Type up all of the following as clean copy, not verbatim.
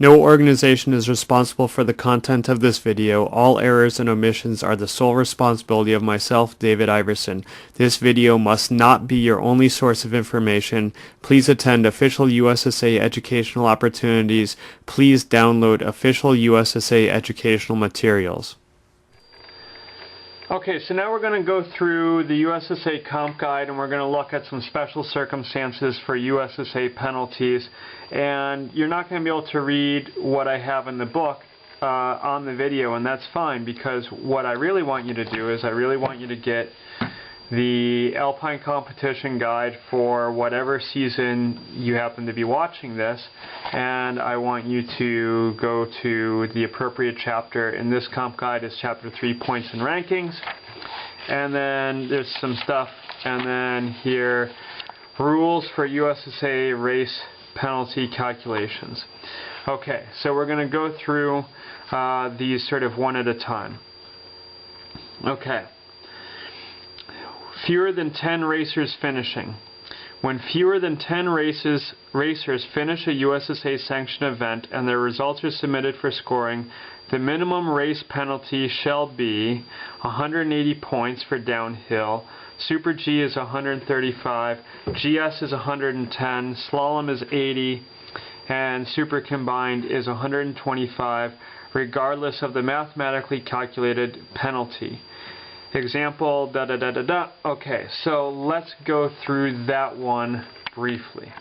No organization is responsible for the content of this video. All errors and omissions are the sole responsibility of myself, David Iverson. This video must not be your only source of information. Please attend official USSA educational opportunities. Please download official USSA educational materials. Okay, so now we're going to go through the USSA Comp Guide, and we're going to look at some special circumstances for USSA penalties. And you're not going to be able to read what I have in the book on the video, and that's fine, because what I really want you to do is I really want you to get the Alpine Competition Guide for whatever season you happen to be watching this, and I want you to go to the appropriate chapter. In this Comp Guide is Chapter 3, Points and Rankings, and then there's some stuff, and then here, Rules for USSA Race Penalty Calculations. Okay, so we're going to go through these sort of one at a time. Okay. Fewer than 10 racers finishing. When fewer than 10 racers finish a USSA sanctioned event and their results are submitted for scoring, the minimum race penalty shall be 180 points for downhill, Super G is 135, GS is 110, Slalom is 80, and Super Combined is 125, regardless of the mathematically calculated penalty. Example, da-da-da-da-da. Okay, so let's go through that one briefly.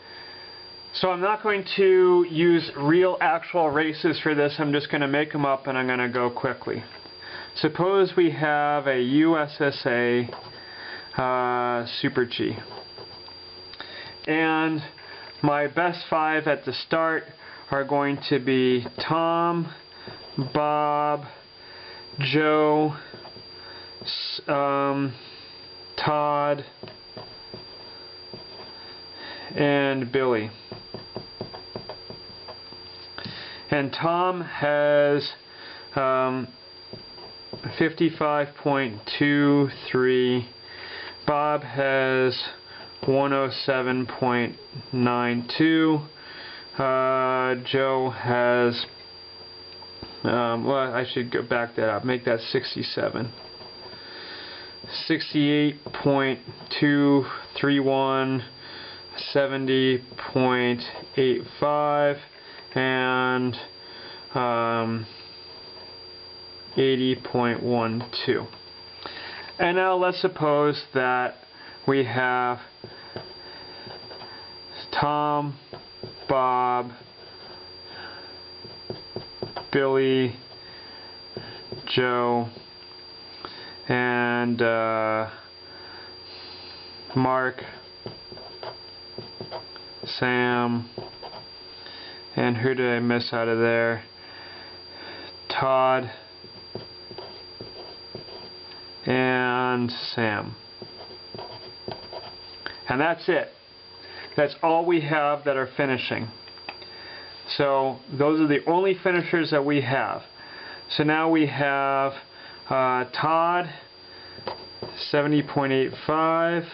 So I'm not going to use real actual races for this. I'm just going to make them up, and I'm going to go quickly. Suppose we have a USSA Super G. And my best 5 at the start are going to be Tom, Bob, Joe, Todd, and Billy. And Tom has 55.23. Bob has 107.92. Joe has, well, I should go back that up, make that 67. 68.231, 70.85, and 80.12. And now let's suppose that we have Tom, Bob, Billy, Joe, and Mark, Sam, and who did I miss out of there? Todd, and Sam. And that's it. That's all we have that are finishing. So those are the only finishers that we have. So now we have Todd, 70.85.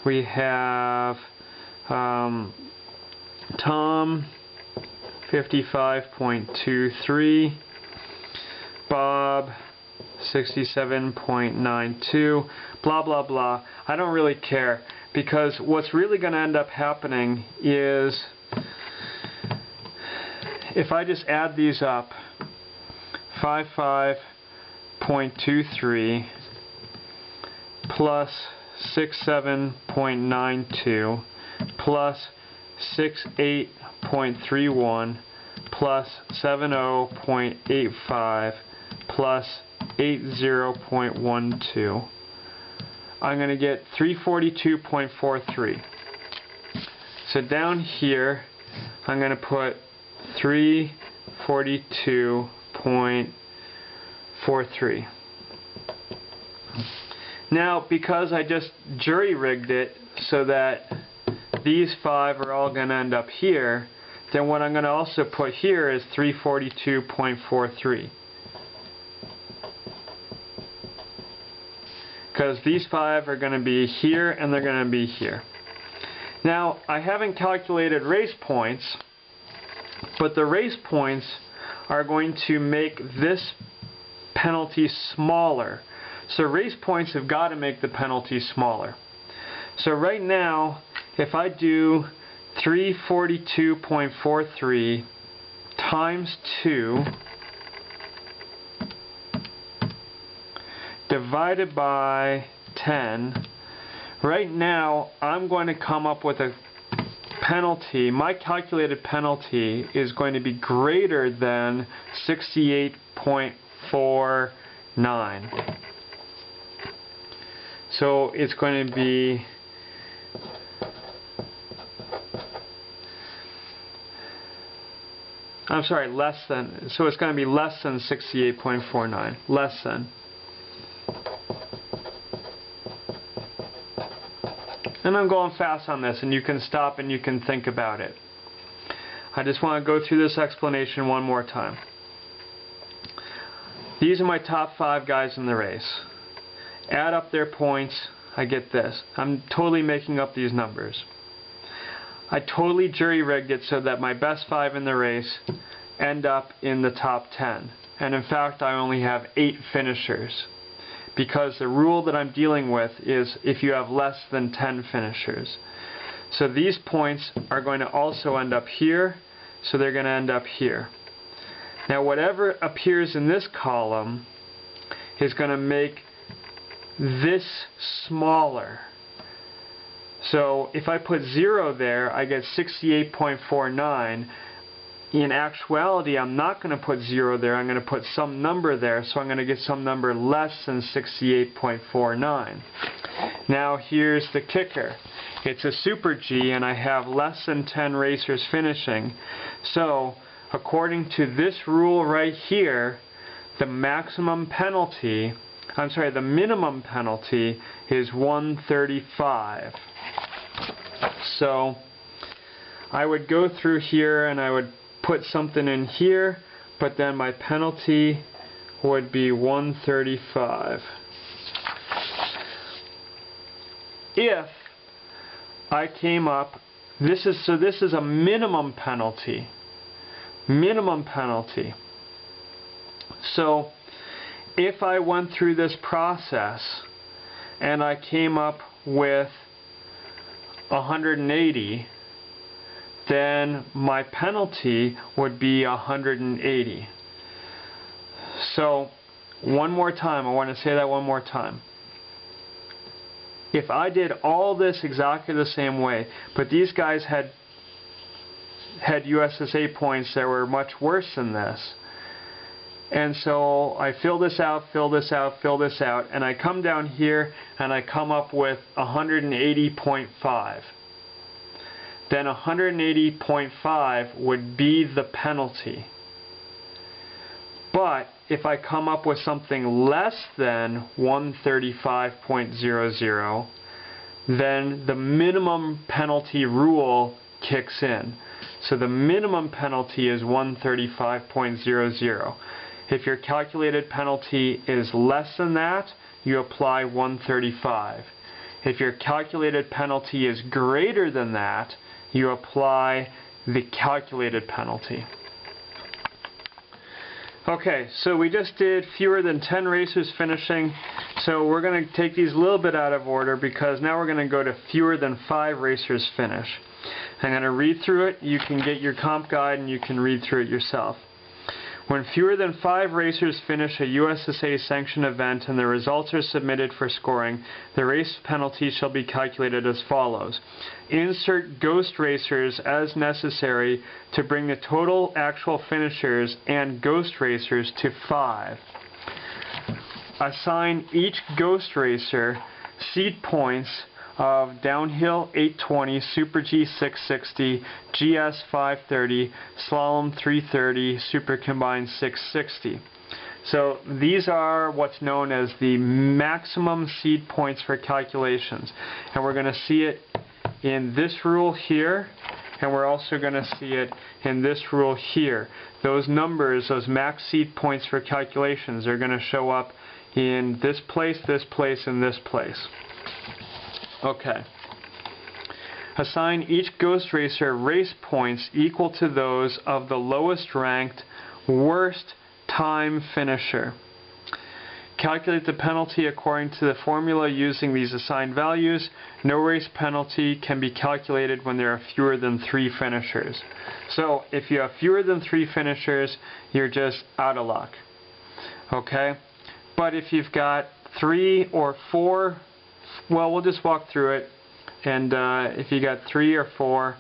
We have Tom, 55.23. Bob, 67.92. Blah, blah, blah. I don't really care, because what's really going to end up happening is, if I just add these up, 55.23 plus 67.92 plus 68.31 plus 70.85 plus 80.12, I'm going to get 342.43. So down here, I'm going to put 342.43. Now, because I just jury-rigged it so that these 5 are all going to end up here, then what I'm going to also put here is 342.43. Because these 5 are going to be here and they're going to be here. Now, I haven't calculated race points, But the race points are going to make this penalty smaller. So race points have got to make the penalty smaller. So right now, if I do 342.43 times 2 divided by 10, right now I'm going to come up with a penalty. My calculated penalty is going to be greater than 68.49. So it's going to be less than. So it's going to be less than 68.49. Less than. And I'm going fast on this, and you can stop and you can think about it. I just want to go through this explanation one more time. These are my top 5 guys in the race. Add up their points, I get this. I'm totally making up these numbers. I totally jury-rigged it so that my best 5 in the race end up in the top 10. And in fact, I only have 8 finishers, because the rule that I'm dealing with is if you have less than 10 finishers. So these points are going to also end up here, so they're going to end up here. Now whatever appears in this column is going to make this smaller. So if I put 0 there, I get 68.49. In actuality, I'm not going to put 0 there. I'm going to put some number there, so I'm going to get some number less than 68.49. Now here's the kicker. It's a super G, and I have less than 10 racers finishing. So according to this rule right here, the minimum penalty is 135. So I would go through here and I would put something in here, but then my penalty would be 135. If I came up, this is a minimum penalty. Minimum penalty. So if I went through this process and I came up with 180, then my penalty would be 180. So one more time, I want to say that one more time. If I did all this exactly the same way, but these guys had USSA points that were much worse than this, and so I fill this out, fill this out, fill this out, and I come down here and I come up with 180.5. Then 180.5 would be the penalty. But if I come up with something less than 135.00, then the minimum penalty rule kicks in. So the minimum penalty is 135.00. If your calculated penalty is less than that, you apply 135. If your calculated penalty is greater than that, you apply the calculated penalty. Okay, so we just did fewer than 10 racers finishing, so we're going to take these a little bit out of order because now we're going to go to fewer than 5 racers finish. I'm going to read through it. You can get your comp guide and you can read through it yourself. When fewer than 5 racers finish a USSA sanctioned event and the results are submitted for scoring, the race penalty shall be calculated as follows. Insert ghost racers as necessary to bring the total actual finishers and ghost racers to 5. Assign each ghost racer seed points of downhill 820, Super G 660, GS 530, Slalom 330, Super Combined 660. So these are what's known as the maximum seed points for calculations. And we're going to see it in this rule here, and we're also going to see it in this rule here. Those numbers, those max seed points for calculations, are going to show up in this place, and this place. Okay. Assign each ghost racer race points equal to those of the lowest ranked, worst time finisher. Calculate the penalty according to the formula using these assigned values. No race penalty can be calculated when there are fewer than 3 finishers. So if you have fewer than 3 finishers, you're just out of luck. Okay? But if you've got 3 or 4, well, we'll just walk through it. And if you got 3 or 4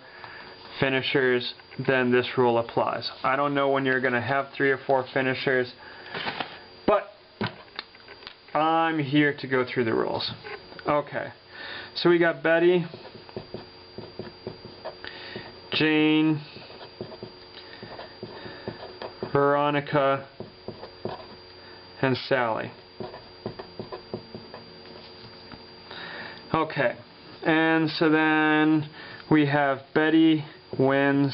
finishers, then this rule applies. I don't know when you're going to have 3 or 4 finishers, but I'm here to go through the rules. Okay, so we got Betty, Jane, Veronica, and Sally. Okay, and so then we have Betty wins,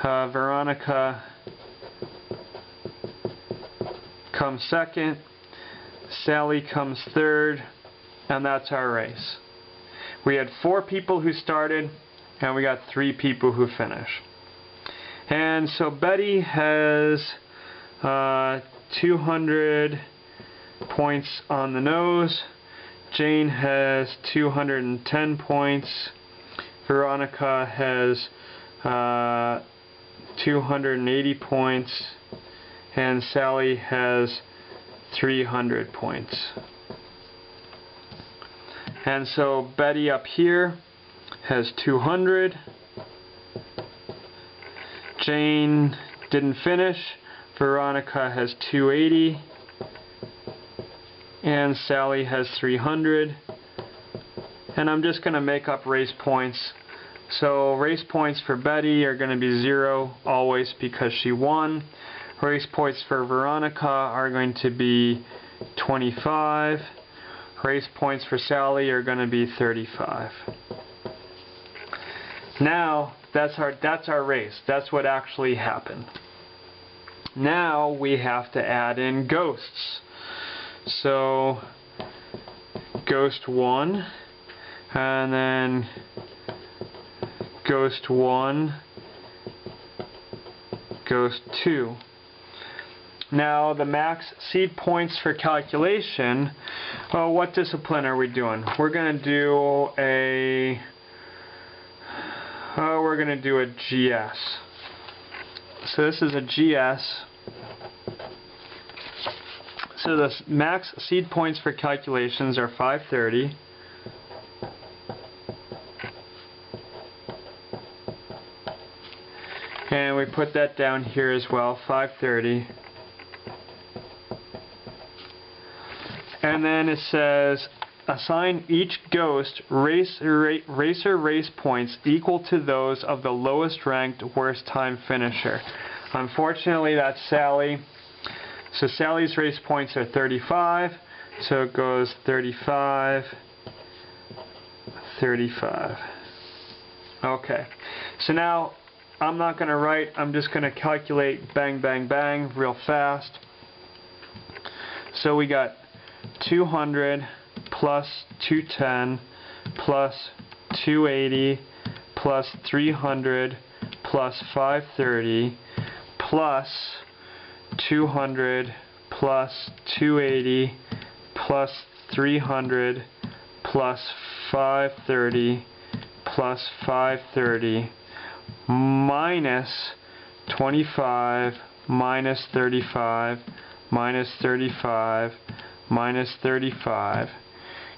Veronica comes second, Sally comes third, and that's our race. We had 4 people who started, and we got 3 people who finished. And so Betty has 200 points on the nose, Jane has 210 points, Veronica has 280 points, and Sally has 300 points. And so Betty up here has 200, Jane didn't finish, Veronica has 280, and Sally has 300. And I'm just going to make up race points. So race points for Betty are going to be 0 always because she won. Race points for Veronica are going to be 25. Race points for Sally are going to be 35. Now that's our race. That's what actually happened. Now we have to add in ghosts. So ghost 1, and then ghost 1, ghost 2. Now the max seed points for calculation, what discipline are we doing? We're going to do a GS. So this is a GS. So the max seed points for calculations are 530. And we put that down here as well, 530. And then it says, assign each ghost racer race points equal to those of the lowest ranked worst time finisher. Unfortunately, that's Sally. So Sally's race points are 35. So it goes 35, 35. Okay. So now I'm not going to write. I'm just going to calculate bang, bang, bang real fast. So we got 200 plus 210 plus 280 plus 300 plus 530 plus 200 plus 280 plus 300 plus 530 plus 530 minus 25 minus 35 minus 35 minus 35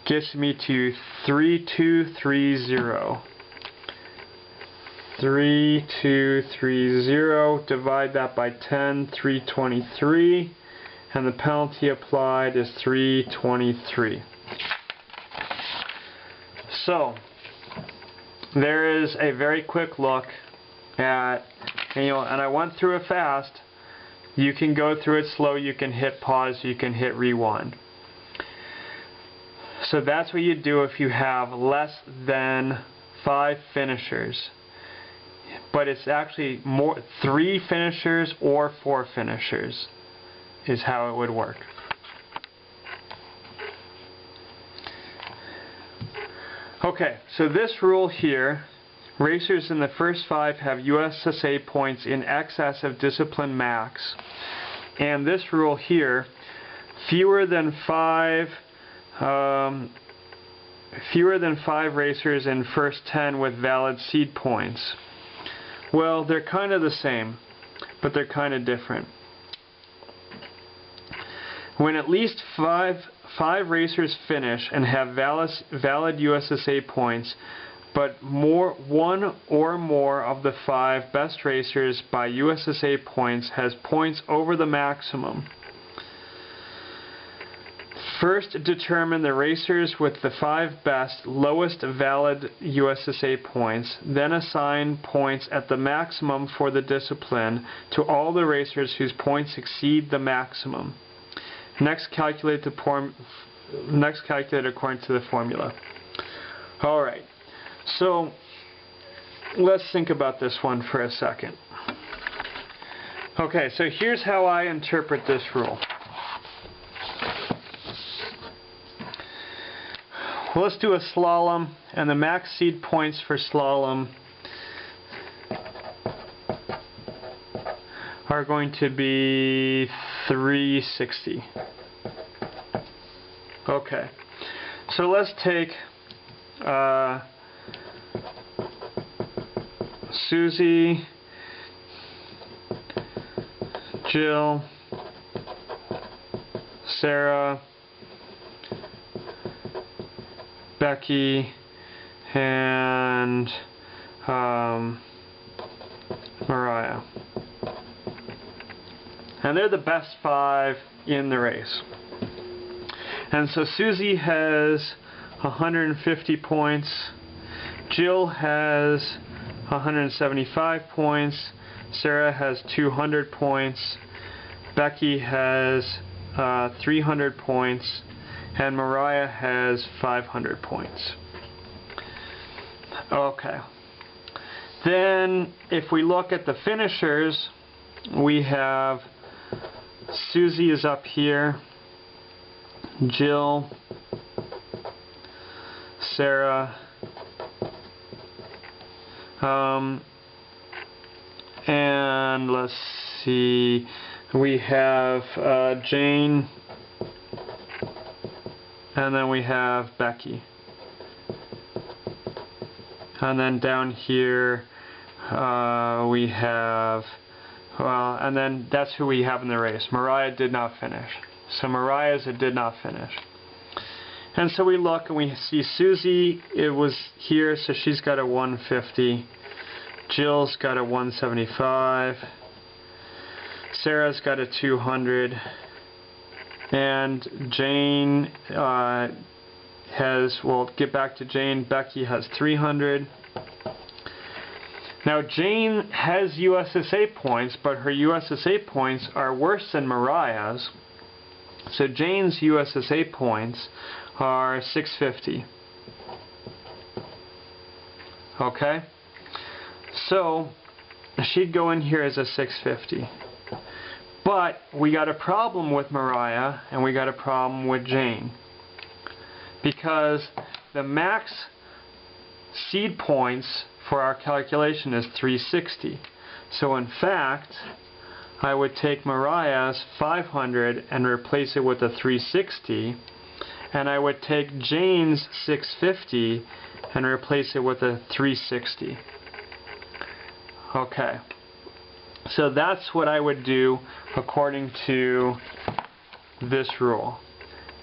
gets me to 3230. 3230, divide that by 10, 323, and the penalty applied is 323. So there is a very quick look at, and I went through it fast. You can go through it slow, you can hit pause, you can hit rewind. So that's what you do if you have less than 5 finishers. But it's actually 3 finishers or 4 finishers is how it would work. Okay, so this rule here, racers in the first 5 have USSA points in excess of discipline max. And this rule here, fewer than 5 racers in first 10 with valid seed points. Well, they're kind of the same, but they're kind of different. When at least five racers finish and have valid USSA points, but one or more of the 5 best racers by USSA points has points over the maximum. First, determine the racers with the 5 best, lowest valid USSA points, then assign points at the maximum for the discipline to all the racers whose points exceed the maximum. Next, calculate according to the formula. Alright, so let's think about this one for a second. Okay, so here's how I interpret this rule. Well, let's do a slalom, and the max seed points for slalom are going to be 360. Okay, so let's take Susie, Jill, Sarah, Becky, and Mariah. And they're the best 5 in the race. And so Susie has 150 points, Jill has 175 points, Sarah has 200 points, Becky has 300 points, and Mariah has 500 points. Okay. Then, if we look at the finishers, we have Susie is up here, Jill, Sarah, and let's see, we have Jane, and then we have Becky. And then down here we have, well, and then that's who we have in the race. Mariah did not finish. So Mariah's a did not finish. And so we look and we see Susie, it was here, so she's got a 150. Jill's got a 175. Sarah's got a 200. And Jane has, we'll get back to Jane, Becky has 300. Now Jane has USSA points, but her USSA points are worse than Mariah's. So Jane's USSA points are 650. Okay? So she'd go in here as a 650. But we got a problem with Mariah and we got a problem with Jane. Because the max seed points for our calculation is 360. So in fact, I would take Mariah's 500 and replace it with a 360, and I would take Jane's 650 and replace it with a 360. Okay, so that's what I would do according to this rule.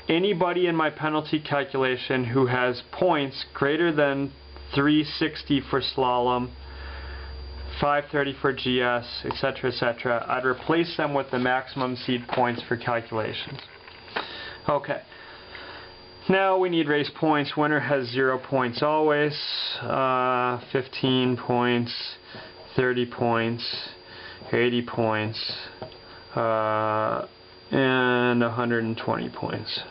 Anybody in my penalty calculation who has points greater than 360 for slalom, 530 for GS, etc., I'd replace them with the maximum seed points for calculations. Okay. Now we need race points. Winner has 0 points always. 15 points, 30 points, 80 points, and 120 points.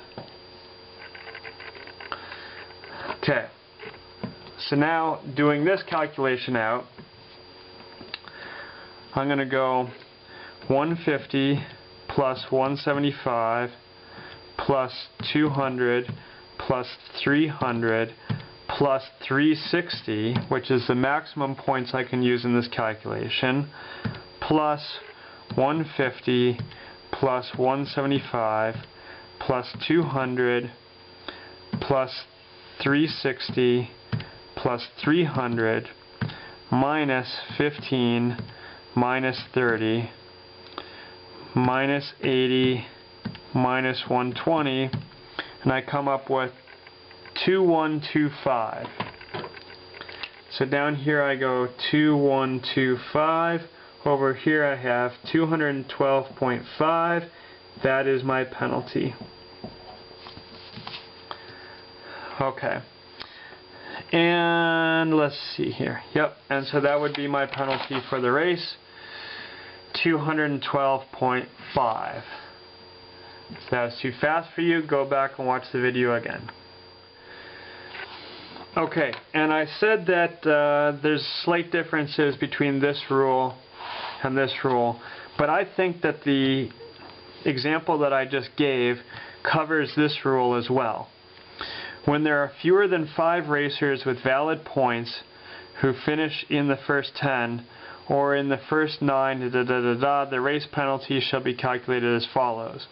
Okay. So now, doing this calculation out, I'm going to go 150 plus 175 plus 200 plus 300 plus 360, which is the maximum points I can use in this calculation, plus 150, plus 175, plus 200, plus 360, plus 300, minus 15, minus 30, minus 80, minus 120, and I come up with 2125. So down here I go 2125. Over here I have 212.5. That is my penalty. Okay. And let's see here. Yep, and so that would be my penalty for the race. 212.5. If that was too fast for you, go back and watch the video again. Okay, and I said that there's slight differences between this rule and this rule, but I think that the example that I just gave covers this rule as well. When there are fewer than 5 racers with valid points who finish in the first 10 or in the first 9, the race penalty shall be calculated as follows.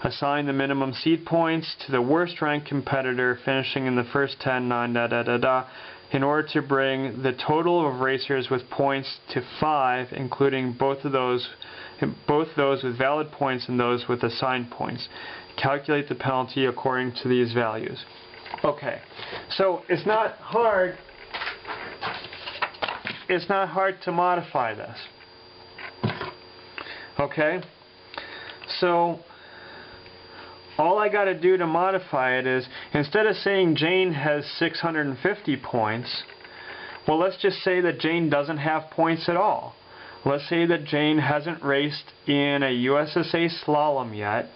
Assign the minimum seed points to the worst ranked competitor finishing in the first 10, 9, in order to bring the total of racers with points to 5, including both those with valid points and those with assigned points. Calculate the penalty according to these values. Okay, so it's not hard to modify this. Okay, so all I got to do to modify it is, instead of saying Jane has 650 points, well, let's just say that Jane doesn't have points at all. Let's say that Jane hasn't raced in a USSA slalom yet.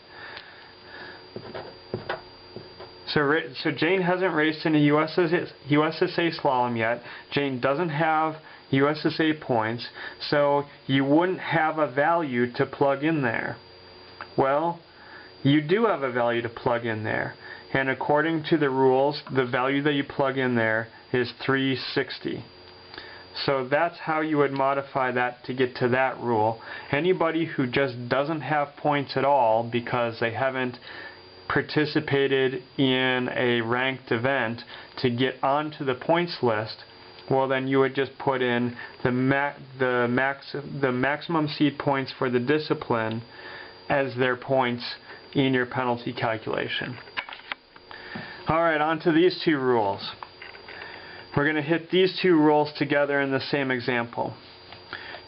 So Jane hasn't raced in a USSA slalom yet. Jane doesn't have USSA points, so you wouldn't have a value to plug in there. Well, you do have a value to plug in there, and according to the rules, the value that you plug in there is 360. So that's how you would modify that to get to that rule. Anybody who just doesn't have points at all because they haven't participated in a ranked event to get onto the points list, well, then you would just put in the maximum seed points for the discipline as their points in your penalty calculation. Alright, on to these two rules. We're going to hit these two rules together in the same example.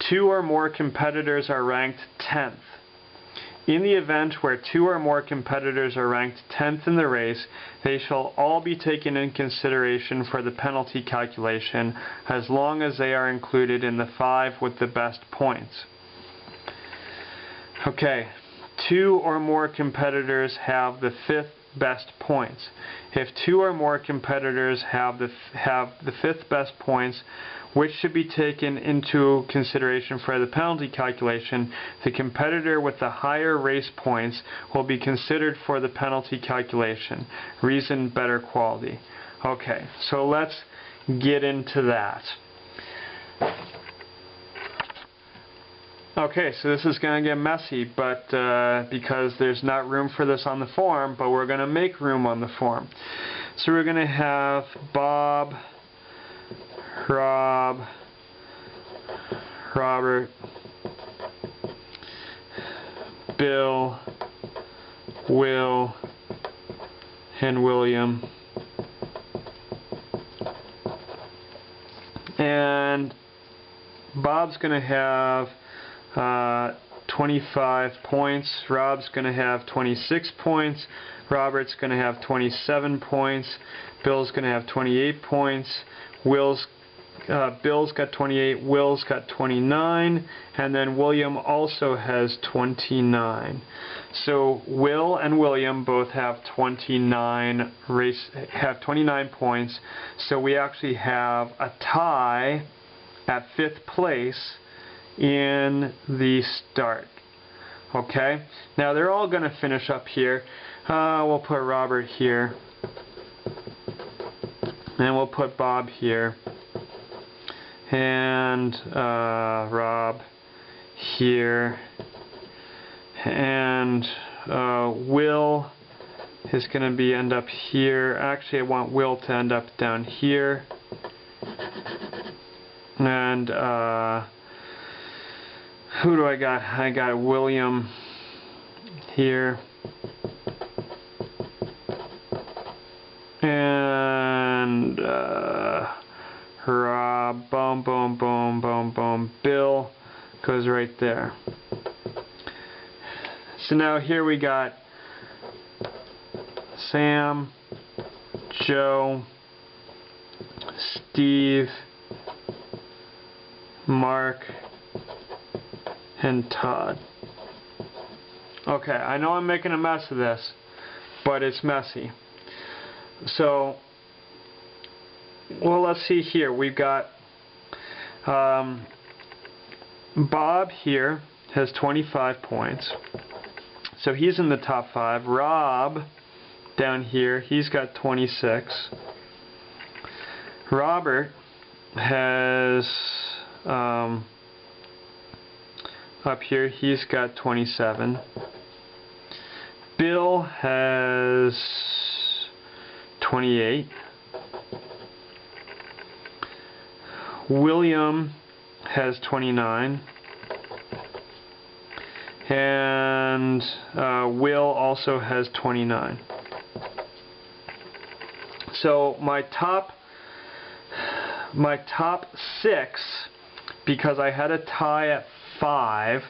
2 or more competitors are ranked 10th. In the event where 2 or more competitors are ranked 10th in the race, they shall all be taken in consideration for the penalty calculation as long as they are included in the 5 with the best points. Okay, 2 or more competitors have the 5th best points. If 2 or more competitors have the 5th best points, which should be taken into consideration for the penalty calculation, the competitor with the higher race points will be considered for the penalty calculation. Reason, better quality. Okay, so let's get into that. Okay, so this is going to get messy, but because there's not room for this on the form, but we're going to make room on the form. So we're going to have Bob, Rob, Robert, Bill, Will, and William. And Bob's going to have 25 points, Rob's going to have 26 points, Robert's going to have 27 points, Bill's going to have 28 points, Bill's got 28, Will's got 29, and then William also has 29. So Will and William both have 29 points, so we actually have a tie at 5th place in the start. Okay, now they're all going to finish up here. We'll put Robert here. And we'll put Bob here. And Rob here. And Will is going to be end up here. Actually, I want Will to end up down here. And who do I got? I got William here. And Rob, boom, boom, boom, boom, boom. Bill goes right there. So now here we got Sam, Joe, Steve, Mark, and Todd. Okay, I know I'm making a mess of this, but it's messy. So, well, let's see here. We've got Bob here has 25 points. So he's in the top 5. Rob down here, he's got 26. Robert has up here, he's got 27. Bill has 28. William has 29. And Will also has 29. So my top 6, because I had a tie at 5,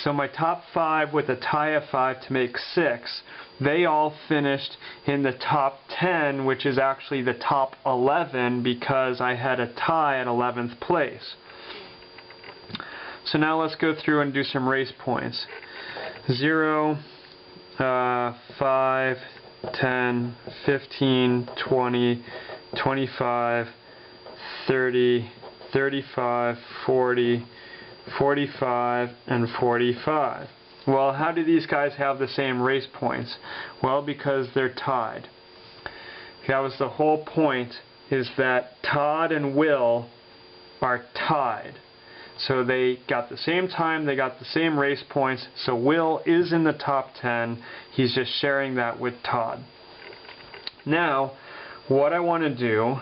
so my top 5 with a tie at 5 to make 6, they all finished in the top 10, which is actually the top 11 because I had a tie at 11th place. So now let's go through and do some race points. 0, 5, 10, 15, 20, 25, 30, 35, 40, 45, and 45. Well, how do these guys have the same race points? Well, because they're tied. That was the whole point, is that Todd and Will are tied. So they got the same time, they got the same race points, so Will is in the top 10. He's just sharing that with Todd. Now, what I want to do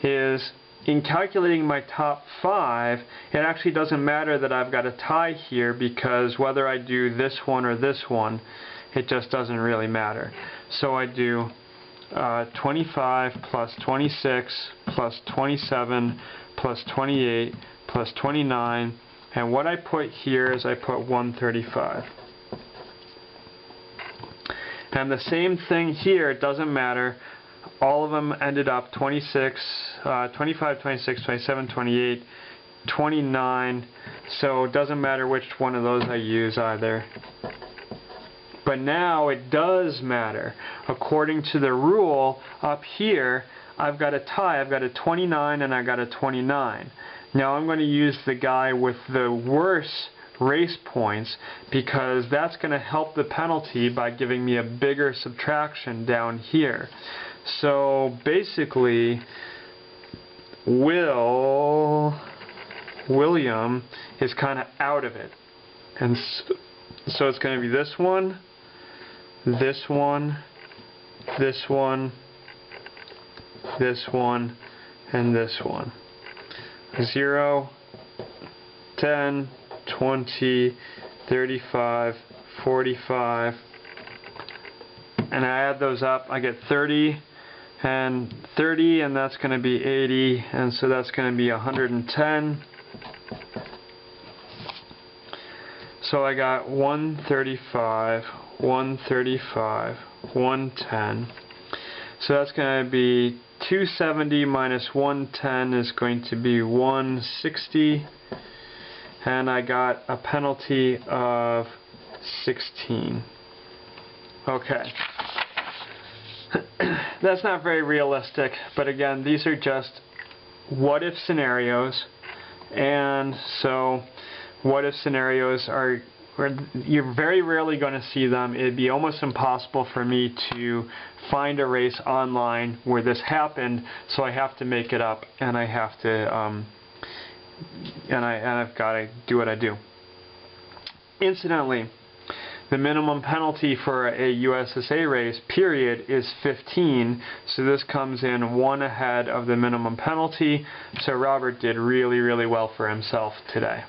is, in calculating my top 5, it actually doesn't matter that I've got a tie here, because whether I do this one or this one, it just doesn't really matter. So I do 25 plus 26 plus 27 plus 28 plus 29, and what I put here is I put 135. And the same thing here, it doesn't matter. All of them ended up 26, 25, 26, 27, 28, 29, so it doesn't matter which one of those I use either. But now it does matter. According to the rule up here, I've got a tie. I've got a 29 and I got a 29. Now I'm going to use the guy with the worst race points, because that's going to help the penalty by giving me a bigger subtraction down here. So basically, William is kind of out of it. And so it's going to be this one, this one, this one, this one, and this one. 0, 10, 20, 35, 45, and I add those up, I get 30, and 30, and that's going to be 80, and so that's going to be 110. So I got 135, 135, 110. So that's going to be 270 minus 110 is going to be 160, and I got a penalty of 16. Okay. That's not very realistic, but again, these are just what-if scenarios, and so what-if scenarios are where you're very rarely going to see them. It'd be almost impossible for me to find a race online where this happened, so I have to make it up, and I have to I've got to do what I do. Incidentally, the minimum penalty for a USSA race, period, is 15, so this comes in 1 ahead of the minimum penalty, so Robert did really, really well for himself today.